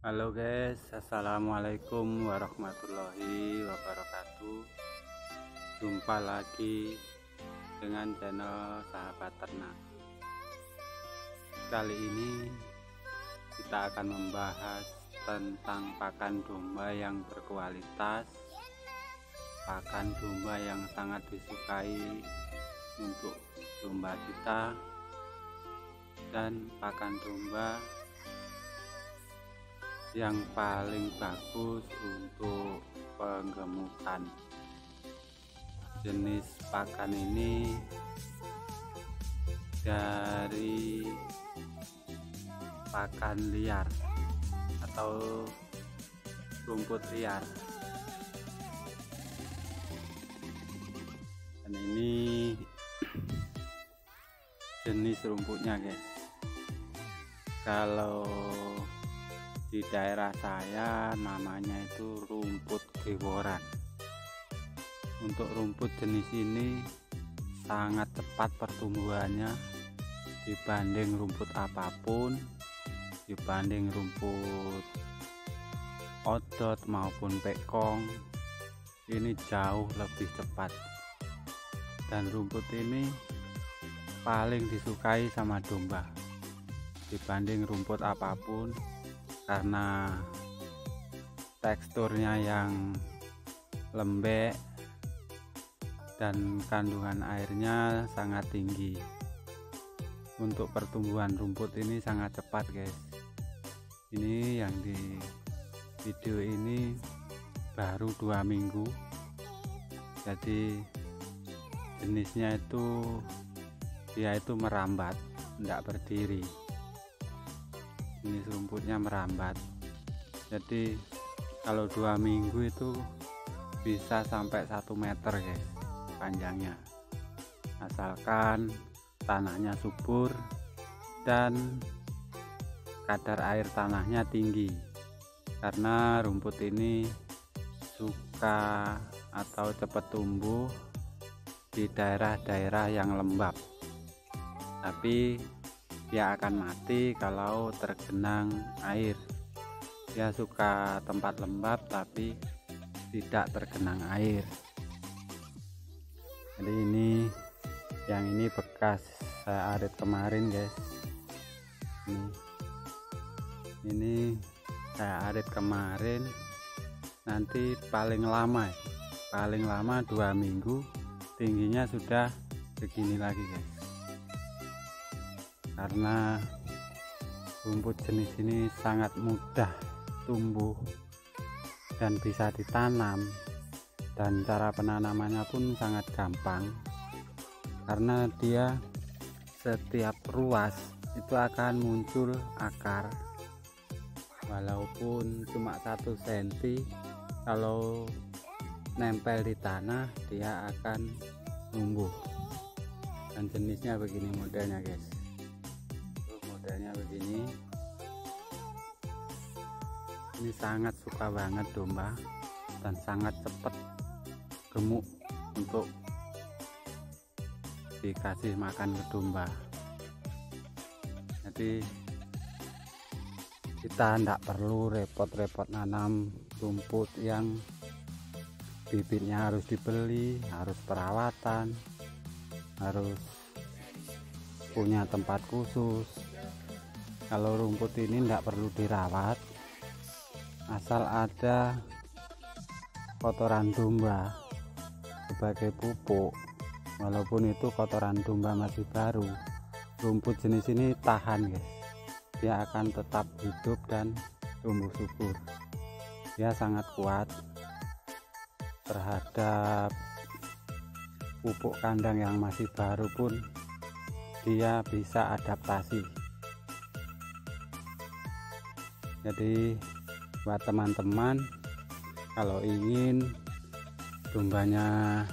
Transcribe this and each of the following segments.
Halo guys, assalamualaikum warahmatullahi wabarakatuh. Jumpa lagi dengan channel Sahabat Ternak. Kali ini kita akan membahas tentang pakan domba yang berkualitas, pakan domba yang sangat disukai untuk domba kita, dan pakan domba yang paling bagus untuk penggemukan. Jenis pakan ini dari pakan liar atau rumput liar, dan ini jenis rumputnya guys. Kalau di daerah saya namanya itu rumput geworan. Untuk rumput jenis ini sangat cepat pertumbuhannya dibanding rumput apapun, dibanding rumput odot maupun pekong. Ini jauh lebih cepat, dan rumput ini paling disukai sama domba dibanding rumput apapun, karena teksturnya yang lembek dan kandungan airnya sangat tinggi. Untuk pertumbuhan rumput ini sangat cepat guys. Ini yang di video ini baru 2 minggu, jadi jenisnya itu dia itu merambat, tidak berdiri. Jenis rumputnya merambat, jadi kalau 2 minggu itu bisa sampai 1 meter guys panjangnya, asalkan tanahnya subur dan kadar air tanahnya tinggi, karena rumput ini suka atau cepat tumbuh di daerah-daerah yang lembab, tapi dia akan mati kalau tergenang air. Dia suka tempat lembab tapi tidak tergenang air. Jadi yang ini bekas saya arit kemarin guys. Ini saya arit kemarin. Nanti paling lama 2 minggu tingginya sudah segini lagi guys. Karena rumput jenis ini sangat mudah tumbuh dan bisa ditanam, dan cara penanamannya pun sangat gampang, karena dia setiap ruas itu akan muncul akar, walaupun cuma 1 cm. Kalau nempel di tanah dia akan tumbuh, dan jenisnya begini modelnya guys. Modelnya begini. Ini sangat suka banget domba dan sangat cepat gemuk untuk dikasih makan ke domba. Jadi kita tidak perlu repot-repot nanam rumput yang bibitnya harus dibeli, harus perawatan, harus punya tempat khusus. Kalau rumput ini tidak perlu dirawat, asal ada kotoran domba sebagai pupuk. Walaupun itu kotoran domba masih baru, rumput jenis ini tahan guys. Dia akan tetap hidup dan tumbuh subur. Dia sangat kuat terhadap pupuk kandang yang masih baru pun dia bisa adaptasi. Jadi buat teman-teman, kalau ingin dombanya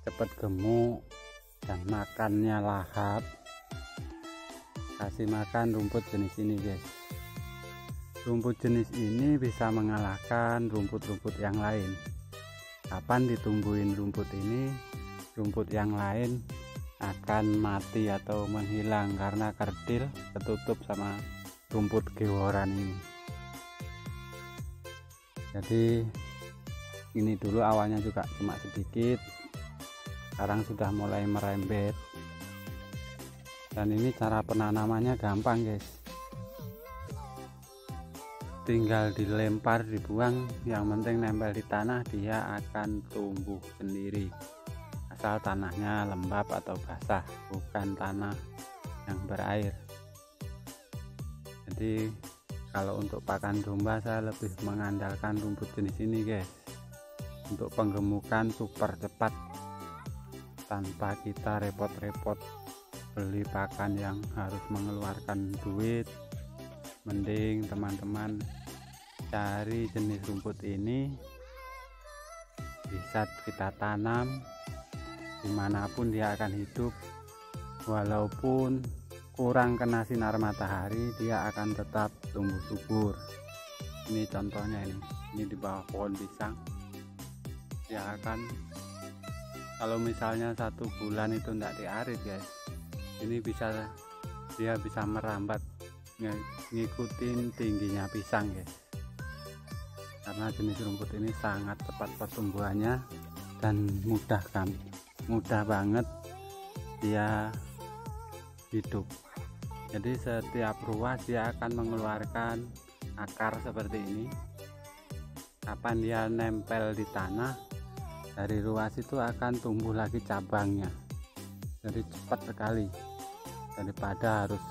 cepat gemuk dan makannya lahap, kasih makan rumput jenis ini guys. Rumput jenis ini bisa mengalahkan rumput-rumput yang lain. Kapan ditumbuhin rumput ini, rumput yang lain akan mati atau menghilang karena kerdil ketutup sama rumput geworan ini. Jadi ini dulu awalnya juga cuma sedikit, sekarang sudah mulai merembet. Dan ini cara penanamannya gampang guys, tinggal dilempar, dibuang, yang penting nempel di tanah, dia akan tumbuh sendiri asal tanahnya lembab atau basah, bukan tanah yang berair. Jadi kalau untuk pakan domba saya lebih mengandalkan rumput jenis ini guys, untuk penggemukan super cepat tanpa kita repot-repot beli pakan yang harus mengeluarkan duit. Mending teman-teman cari jenis rumput ini, bisa kita tanam dimanapun dia akan hidup, walaupun kurang kena sinar matahari dia akan tetap tumbuh subur. Ini contohnya, ini di bawah pohon pisang, dia akan, kalau misalnya 1 bulan itu tidak diarit guys, ini dia bisa merambat ngikutin tingginya pisang guys, karena jenis rumput ini sangat cepat pertumbuhannya dan mudah banget dia hidup. Jadi setiap ruas dia akan mengeluarkan akar seperti ini. Kapan dia nempel di tanah, dari ruas itu akan tumbuh lagi cabangnya. Jadi cepat sekali, daripada harus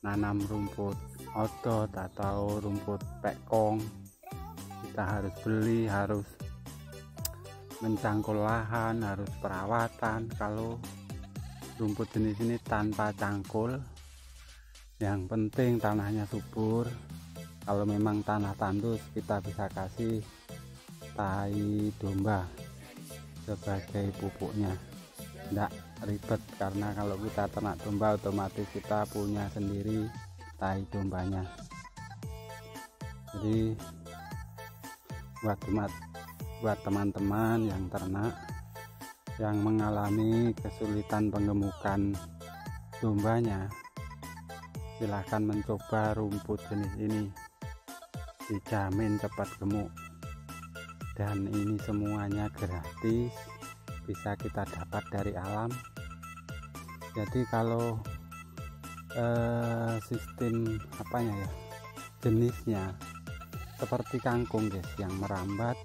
nanam rumput odot atau rumput pekong, kita harus beli, harus mencangkul lahan, harus perawatan. Kalau rumput jenis ini tanpa cangkul, yang penting tanahnya subur. Kalau memang tanah tandus, kita bisa kasih tai domba sebagai pupuknya, tidak ribet, karena kalau kita ternak domba otomatis kita punya sendiri tai dombanya. Jadi buat teman-teman yang ternak yang mengalami kesulitan penggemukan dombanya, silahkan mencoba rumput jenis ini, dijamin cepat gemuk. Dan ini semuanya gratis, bisa kita dapat dari alam. Jadi kalau sistem jenisnya seperti kangkung guys, yang merambat,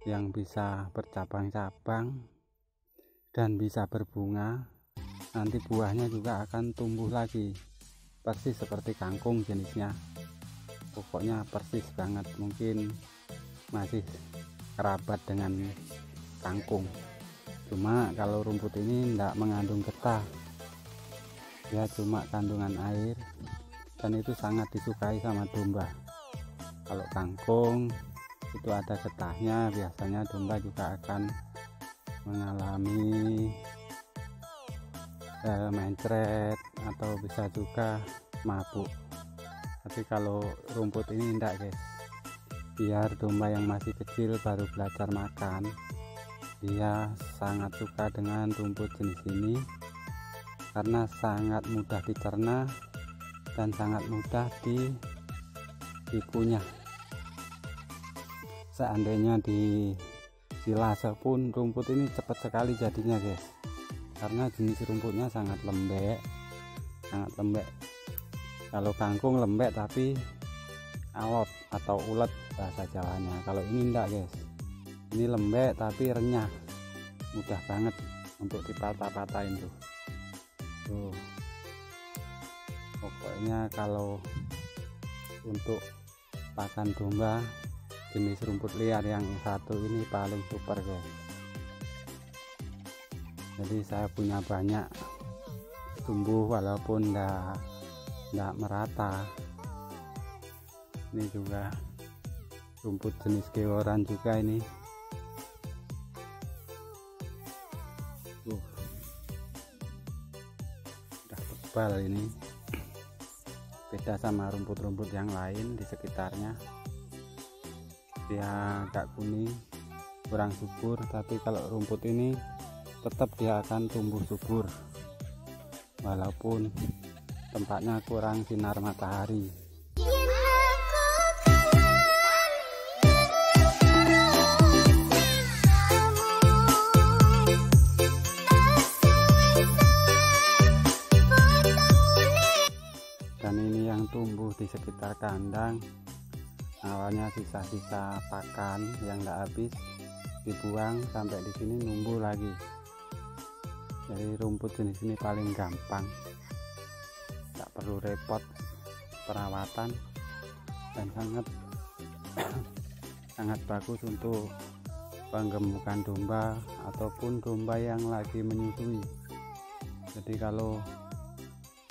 yang bisa bercabang-cabang dan bisa berbunga, nanti buahnya juga akan tumbuh lagi persis seperti kangkung jenisnya. Pokoknya persis banget, mungkin masih kerabat dengan kangkung. Cuma kalau rumput ini tidak mengandung getah, dia cuma kandungan air, dan itu sangat disukai sama domba. Kalau kangkung itu ada getahnya, biasanya domba juga akan mengalami mencret atau bisa juga mabuk. Tapi kalau rumput ini enggak guys, biar domba yang masih kecil baru belajar makan, dia sangat suka dengan rumput jenis ini karena sangat mudah dicerna dan sangat mudah dikunyah. Seandainya dilase pun rumput ini cepat sekali jadinya guys, karena jenis rumputnya sangat lembek. Kalau kangkung lembek tapi alot atau ulet bahasa Jawanya. Kalau ini enggak guys, ini lembek tapi renyah, mudah banget untuk dipatah-patahin tuh. Pokoknya kalau untuk pakan domba jenis rumput liar yang satu ini paling super guys. Jadi saya punya banyak, tumbuh walaupun enggak merata. Ini juga rumput jenis geworan juga ini. Udah tebal ini, beda sama rumput-rumput yang lain di sekitarnya. Dia agak kuning, kurang subur, tapi kalau rumput ini tetap dia akan tumbuh subur walaupun tempatnya kurang sinar matahari. Dan ini yang tumbuh di sekitar kandang, awalnya sisa-sisa pakan yang tidak habis dibuang, sampai di sini numbuh lagi. Jadi rumput jenis ini paling gampang, tak perlu repot perawatan, dan sangat bagus untuk penggemukan domba ataupun domba yang lagi menyusui. Jadi kalau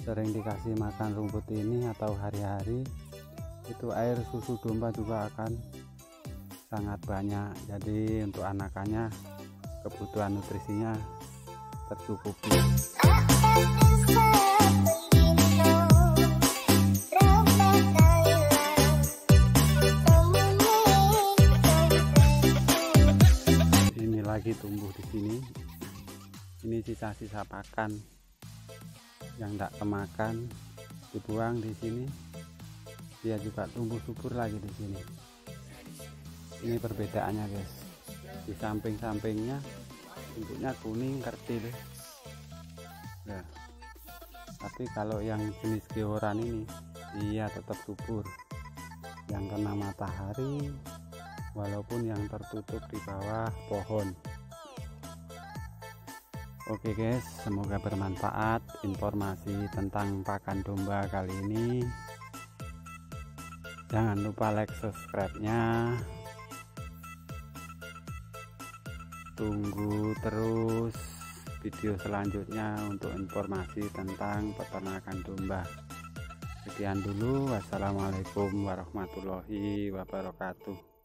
sering dikasih makan rumput ini atau hari-hari, itu air susu domba juga akan sangat banyak. Jadi untuk anakannya kebutuhan nutrisinya tercukupi. Ini lagi tumbuh di sini. Ini sisa-sisa pakan yang tidak kemakan dibuang di sini, dia juga tumbuh subur lagi di sini. Ini perbedaannya guys, di samping-sampingnya bentuknya kuning kerdil nah, tapi kalau yang jenis georan ini dia tetap subur, yang kena matahari walaupun yang tertutup di bawah pohon. Oke guys, semoga bermanfaat informasi tentang pakan domba kali ini. Jangan lupa like, subscribe-nya. Tunggu terus video selanjutnya untuk informasi tentang peternakan domba. Sekian dulu, wassalamualaikum warahmatullahi wabarakatuh.